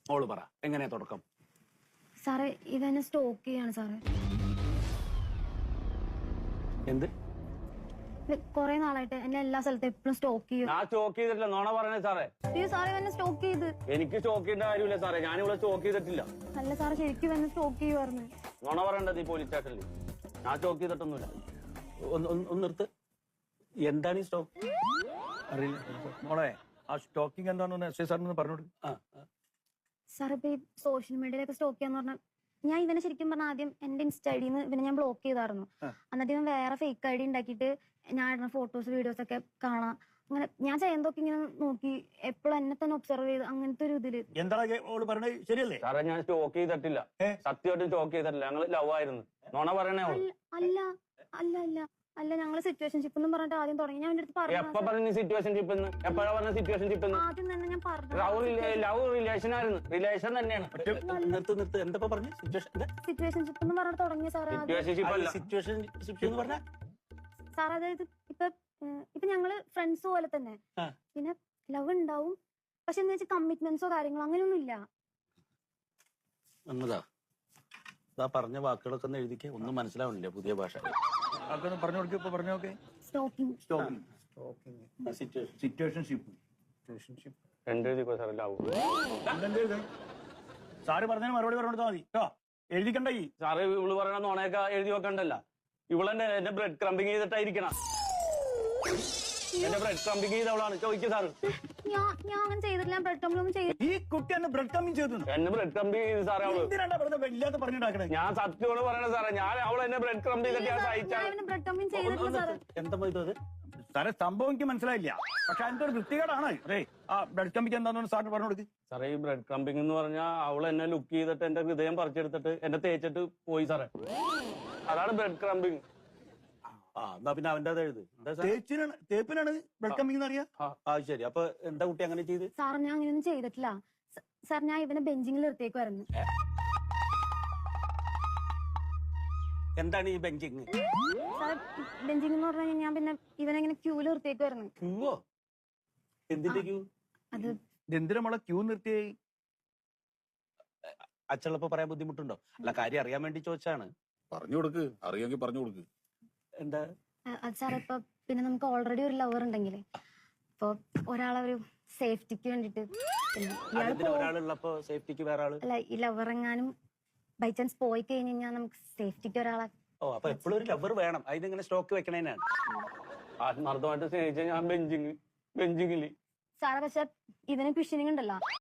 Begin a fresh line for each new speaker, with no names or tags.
മോള് പറ എങ്ങനെയാ തുടക്കം?
സാറേ ഇവനെ സ്റ്റോക്ക് ചെയ്യാണ് സാറേ.
എന്ത്?
കൊറേ നാളായിട്ട് എന്നെ എല്ലാ സ്ഥലത്തും എപ്പോഴും സ്റ്റോക്ക് ചെയ്യും.
ഞാൻ സ്റ്റോക്ക് ചെയ്തിട്ടില്ല, നോണ പറയണേ സാറേ.
അയ്യോ സാറേ ഇവനെ സ്റ്റോക്ക് ചെയ്ത്.
എനിക്ക് സ്റ്റോക്ക് ചെയ്യേണ്ട കാര്യമില്ല സാറേ, ഞാൻ ഇവിടെ സ്റ്റോക്ക് ചെയ്തിട്ടില്ല.
അല്ല സാറേ ശരിക്കും ഇവനെ സ്റ്റോക്ക് ചെയ്യുമായിരുന്നു.
നോണ പറയേണ്ടത് ഈ പോലീസ് സ്റ്റേഷനിൽ. ഞാൻ സ്റ്റോക്ക് ചെയ്തിട്ടൊന്നുമില്ല.
ഒന്ന് നിർത്ത്. എന്താണ് ഈ സ്റ്റോക്ക്?
അറിയില്ല മോളെ. ആ സ്റ്റോക്കിംഗ് എന്താണെന്ന് എസ് ഐ സാറിന് പറഞ്ഞോട്.
സാർ ഇപ്പൊ ഈ സോഷ്യൽ മീഡിയയിലൊക്കെ സ്റ്റോക്ക് ചെയ്യാന്ന് പറഞ്ഞാൽ ഞാൻ ഇവനെ ശരിക്കും പറഞ്ഞാൽ ആദ്യം എന്റെ ഇൻസ്റ്റ ഐഡിന്ന് ഇവനെ ഞാൻ ബ്ലോക്ക് ചെയ്തായിരുന്നു. എന്നിട്ട് ഇവൻ വേറെ ഫേക്ക് ഐഡി ഉണ്ടാക്കിയിട്ട് ഞാൻ ഇടുന്ന ഫോട്ടോസ് വീഡിയോസ് ഒക്കെ കാണാം. അങ്ങനെ ഞാൻ ചെയ്യുന്നതൊക്കെ ഇങ്ങനെ നോക്കി എപ്പോഴും എന്നെ തന്നെ ഒബ്സർവ് ചെയ്ത് അങ്ങനത്തെ ഒരു ഇതില്.
എന്താണ് ഓള് പറയണത് ശരിയല്ലേ?
സാറേ ഞാൻ സ്റ്റോക്ക് ചെയ്തിട്ടില്ല, സത്യമായിട്ടും സ്റ്റോക്ക് ചെയ്തിട്ടില്ല. ഞങ്ങൾ ലവ് ആയിരുന്നു. നോണ പറയണേ അവള്.
അല്ല അല്ല അല്ല അല്ല ഞങ്ങള് സിറ്റുവേഷൻഷിപ്പ് എന്നും പറഞ്ഞിട്ട് ആദ്യം തുടങ്ങി. ഞാൻ അടുത്ത്
എപ്പോ പറഞ്ഞു സിറ്റുവേഷൻഷിപ്പ്? എപ്പോഴാ പറഞ്ഞ സിറ്റുവേഷൻഷിപ്പ്?
ആദ്യം തന്നെ ഞാൻ പറഞ്ഞു
ലവ് റിലേഷൻ ആയിരുന്നു. റിലേഷൻ തന്നെയാണ്.
നിർത്ത്. എന്താ പറഞ്ഞു?
സിറ്റുവേഷൻഷിപ്പ് എന്ന് പറഞ്ഞിട്ട് തുടങ്ങിയ സാറേ.
സിറ്റുവേഷൻഷിപ്പ് അല്ല.
സിറ്റുവേഷൻഷിപ്പ് എന്ന് പറഞ്ഞാ
സാർ അതായത് ഇപ്പൊ ഞങ്ങള് ഫ്രണ്ട്സ് പോലെ തന്നെ, പിന്നെ ലവ് ഉണ്ടാവും, പക്ഷെ എന്ന് വെച്ചാൽ കമ്മിറ്റ്മെന്റ്സോ കാര്യങ്ങളോ അങ്ങനെയൊന്നും ഇല്ല.
എന്നതാ പറഞ്ഞ വാക്കുകളൊക്കെ ഒന്ന് എഴുതിക്കേ. ഒന്നും മനസ്സിലാവണില്ല പുതിയ ഭാഷ.
അതൊക്കെ പറഞ്ഞു കൊടുക്കും. ഇപ്പൊ പറഞ്ഞു നോക്കേ.
സ്റ്റോക്കിംഗ്
സിറ്റുവേഷൻഷിപ്പ്
രണ്ടെഴുതിക്കോ സാറേ. ലവ്
സാറ് പറഞ്ഞതിന് മറുപടി പറഞ്ഞു കൊടുത്താൽ മതി കേട്ടോ. എഴുതിക്കണ്ട. ഈ
സാറ് ഇവള് പറയണ നോണയൊക്കെ എഴുതി വെക്കണ്ടല്ല. ഇവളെന്നെ എന്റെ ബ്രെഡ് ക്രംബിങ് ചെയ്തിട്ടായിരിക്കണം. എന്റെ ബ്രെഡ് ക്രംബിങ് ചെയ്തവളാണ്. ചോദിക്കും സാറ്.
ഞാൻ അങ്ങനെ ചെയ്തിട്ടില്ല. ബ്രെഡ് ക്രംബിംഗ് ചെയ്തു.
ഈ കുട്ടി എന്നെ ബ്രെഡ് കമ്മിങ് ചെയ്തു.
എന്നെ ബ്രെഡ് ക്രംബിങ് ചെയ്ത് സാറേ അവള്.
എന്തിനാണ് വെറുതെ ഇല്ലാത്ത പറഞ്ഞിട്ടാക്കണേ?
ഞാൻ സത്യമാണ് പറയണത് സാറേ. ഞാൻ അവൾ എന്നെ ബ്രെഡ് ക്രംബ് ചെയ്തിട്ട് ഞാൻ സഹിച്ചാണ്.
ബ്രെഡ് ക്രംബിംഗ് ചെയ്തിട്ടില്ല സാറ്.
എന്താ ഇത്?
സാറേ സംഭവം എനിക്ക് മനസ്സിലായില്ല, പക്ഷെ അതിന്റെ ഒരു വൃത്തികേടാണ്. അതെ ആ ബ്രെഡ് കമ്മിക്ക് എന്താണെന്ന് സാറിന് പറഞ്ഞു കൊടുക്ക്.
സാറേ ഈ ബ്രെഡ് ക്രംബിംഗ് എന്ന് പറഞ്ഞാൽ അവൾ എന്നെ ലുക്ക് ചെയ്തിട്ട് എന്റെ ഹൃദയം പറിച്ചെടുത്തിട്ട് എന്നെ തേച്ചിട്ട് പോയി സാറേ. അതാണ് ബ്രെഡ് ക്രംബിംഗ്.
എന്നാ പിന്നെ അവന്റെ എഴുത്.
തേപ്പിനാണ് ബ്രെഡ് കമ്മിങ് അറിയാം.
ശരി. അപ്പൊ എന്താ കുട്ടി അങ്ങനെ ചെയ്ത്?
സാർ ഞാൻ അങ്ങനെയൊന്നും ചെയ്തിട്ടില്ല സാർ. ഞാൻ ഇവനെ ബെഞ്ചിങ്ങിൽ നിർത്തിയേക്കുമായിരുന്നു.
എന്താണ് ഈ ബെഞ്ചിങ്?
സാർ ബെഞ്ചിങ് എന്ന് പറഞ്ഞു കഴിഞ്ഞാൽ ഞാൻ പിന്നെ ഇവനെങ്ങനെ ക്യൂല് നിർത്തിയേക്കുമായിരുന്നു.
ക്യൂവോ? എന്തിന്റെ ക്യൂ?
അത്
എന്തിനാ മോളെ ക്യൂ നിർത്തിയേ?
അച്ഛളപ്പോ പറയാൻ ബുദ്ധിമുട്ടുണ്ടോ? അല്ല, കാര്യം അറിയാൻ വേണ്ടി ചോദിച്ചാണ്.
പറഞ്ഞു കൊടുക്ക്, അറിയാമെങ്കിൽ പറഞ്ഞു കൊടുക്ക്.
എന്താ
അത് സാർ ഇപ്പൊ പിന്നെ നമുക്ക് ഓൾറെഡി ഒരു ലവർ ഉണ്ടെങ്കിലേ ഇപ്പൊ ഒരാളെ ഒരു സേഫ്റ്റിക്ക് വേണ്ടിട്ട്
ഒരാളുള്ളപ്പോ സേഫ്റ്റിക്ക് വേറെ ആള്.
അല്ല ഈ ലവർ എങ്ങാനും ബൈ ചാൻസ് പോയി കഴിഞ്ഞ് കഴിഞ്ഞാൽ നമുക്ക് സേഫ്റ്റിക്ക് ഒരാളെ.
അപ്പൊ എപ്പോഴും ഒരു ലവർ വേണം. അതിനിങ്ങനെ സ്റ്റോക്ക് വെക്കണേനാണ്.
ആത്മാർത്ഥമായിട്ട് സ്നേഹിച്ച ഞാൻ ബെഞ്ചിങ്ങില്.
സാറെ പക്ഷെ ഇവന് ക്വസ്റ്റ്യനിങ് ഉണ്ടല്ലോ,